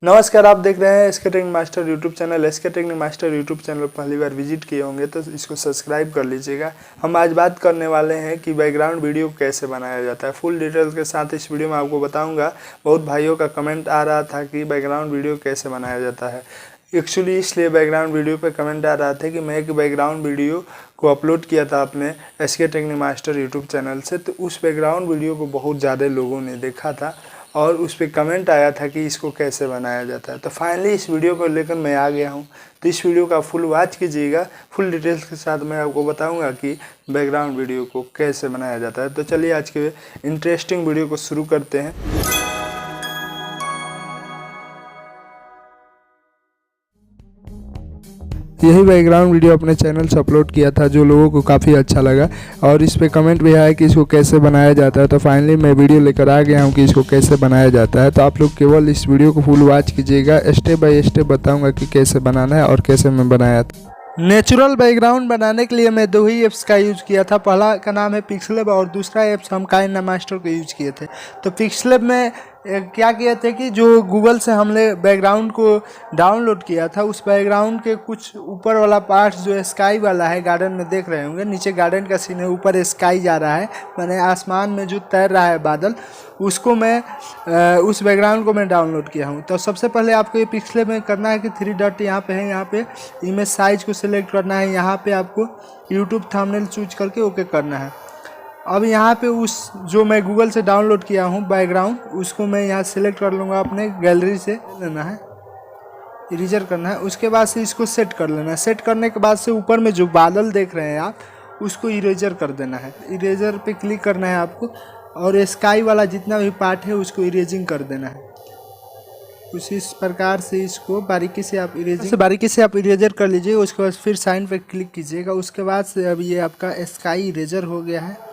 नमस्कार, आप देख रहे हैं SK technique master YouTube channel. SK technique master YouTube channel पहली बार विजिट किए होंगे तो इसको सब्सक्राइब कर लीजिएगा। हम आज बात करने वाले हैं कि बैकग्राउंड वीडियो कैसे बनाया जाता है। फुल डिटेल्स के साथ इस वीडियो में आपको बताऊंगा। बहुत भाइयों का कमेंट आ रहा था कि बैकग्राउंड वीडियो कैसे बनाया जाता है। एक्चुअली इसलिए बैकग्राउंड वीडियो पे कमेंट आ रहा था कि मैं एक बैकग्राउंड वीडियो को अपलोड किया था अपने SK technique master YouTube channel से, तो उस बैकग्राउंड वीडियो को बहुत ज़्यादा लोगों ने देखा था और उस पर कमेंट आया था कि इसको कैसे बनाया जाता है। तो फाइनली इस वीडियो को लेकर मैं आ गया हूँ। तो इस वीडियो का फुल वॉच कीजिएगा। फुल डिटेल्स के साथ मैं आपको बताऊंगा कि बैकग्राउंड वीडियो को कैसे बनाया जाता है। तो चलिए आज के इंटरेस्टिंग वीडियो को शुरू करते हैं। यही बैकग्राउंड वीडियो अपने चैनल से अपलोड किया था जो लोगों को काफ़ी अच्छा लगा और इस पे कमेंट भी आया कि इसको कैसे बनाया जाता है। तो फाइनली मैं वीडियो लेकर आ गया हूँ कि इसको कैसे बनाया जाता है। तो आप लोग केवल इस वीडियो को फुल वॉच कीजिएगा। स्टेप बाय स्टेप बताऊँगा कि कैसे बनाना है और कैसे मैं बनाया था। नेचुरल बैकग्राउंड बनाने के लिए मैं दो ही ऐप्स का यूज़ किया था। पहला का नाम है पिक्सलैब और दूसरा ऐप्स हम काइनमास्टर का यूज़ किए थे। तो पिक्सलैब में क्या किए थे कि जो गूगल से हमने बैकग्राउंड को डाउनलोड किया था, उस बैकग्राउंड के कुछ ऊपर वाला पार्ट जो स्काई वाला है, गार्डन में देख रहे होंगे, नीचे गार्डन का सीन है, ऊपर स्काई जा रहा है, मैंने आसमान में जो तैर रहा है बादल, उसको मैं उस बैकग्राउंड को मैं डाउनलोड किया हूँ। तो सबसे पहले आपको ये पिक्सलैब में करना है कि 3 डॉट यहाँ पे है, यहाँ पे इमेज साइज को सिलेक्ट करना है, यहाँ पे आपको यूट्यूब थंबनेल चूज करके ओके करना है। अब यहाँ पे उस जो मैं गूगल से डाउनलोड किया हूँ बैकग्राउंड, उसको मैं यहाँ सिलेक्ट कर लूँगा, अपने गैलरी से लेना है, इरेजर करना है। उसके बाद से इसको सेट कर लेना है। सेट करने के बाद से ऊपर में जो बादल देख रहे हैं आप, उसको इरेजर कर देना है। इरेजर पे क्लिक करना है आपको और स्काई वाला जितना भी पार्ट है उसको इरेजिंग कर देना है। कुछ इस प्रकार से इसको बारीकी से आप इरेजर कर लीजिए। उसके बाद फिर साइन पे क्लिक कीजिएगा। उसके बाद से अब ये आपका स्काई इरेजर हो गया है।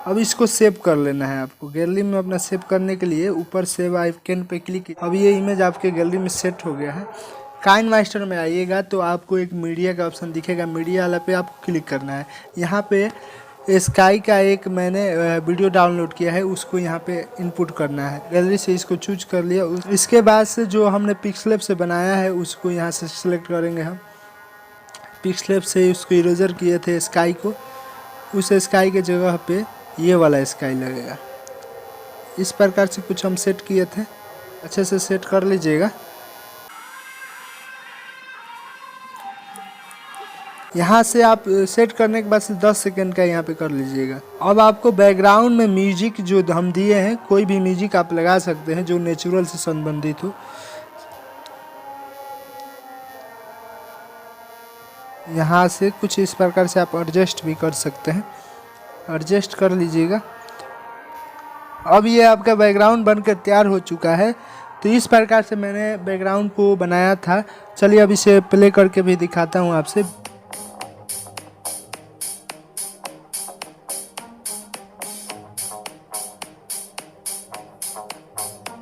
अब इसको सेव कर लेना है आपको। गैलरी में अपना सेव करने के लिए ऊपर सेव आइकन पे क्लिक कीजिए। अब ये इमेज आपके गैलरी में सेट हो गया है। काइनमास्टर में आइएगा तो आपको एक मीडिया का ऑप्शन दिखेगा, मीडिया वाला पे आपको क्लिक करना है। यहाँ पे स्काई का एक मैंने वीडियो डाउनलोड किया है, उसको यहाँ पे इनपुट करना है। गैलरी से इसको चूज कर लिया। इसके बाद से जो हमने पिक्सलैब से बनाया है उसको यहाँ से सिलेक्ट करेंगे हम। पिक्सलैब से उसको इरेजर किए थे स्काई को, उस स्काई के जगह पे ये वाला स्काई लगेगा। इस प्रकार से कुछ हम सेट किए थे, अच्छे से सेट कर लीजिएगा। यहाँ से आप सेट करने के बाद से 10 सेकंड का यहाँ पे कर लीजिएगा। अब आपको बैकग्राउंड में म्यूजिक जो हम दिए हैं, कोई भी म्यूजिक आप लगा सकते हैं जो नेचुरल से संबंधित हो। यहाँ से कुछ इस प्रकार से आप एडजस्ट भी कर सकते हैं, एडजस्ट कर लीजिएगा। अब ये आपका बैकग्राउंड बनकर तैयार हो चुका है। तो इस प्रकार से मैंने बैकग्राउंड को बनाया था। चलिए अब इसे प्ले करके भी दिखाता हूँ आपसे।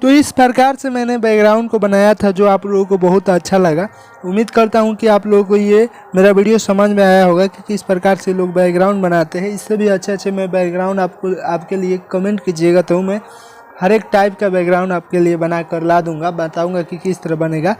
तो इस प्रकार से मैंने बैकग्राउंड को बनाया था जो आप लोगों को बहुत अच्छा लगा। उम्मीद करता हूं कि आप लोगों को ये मेरा वीडियो समझ में आया होगा कि किस प्रकार से लोग बैकग्राउंड बनाते हैं। इससे भी अच्छे मैं बैकग्राउंड आपके लिए कमेंट कीजिएगा तो मैं हर एक टाइप का बैकग्राउंड आपके लिए बना कर ला दूंगा, बताऊंगा कि किस तरह बनेगा।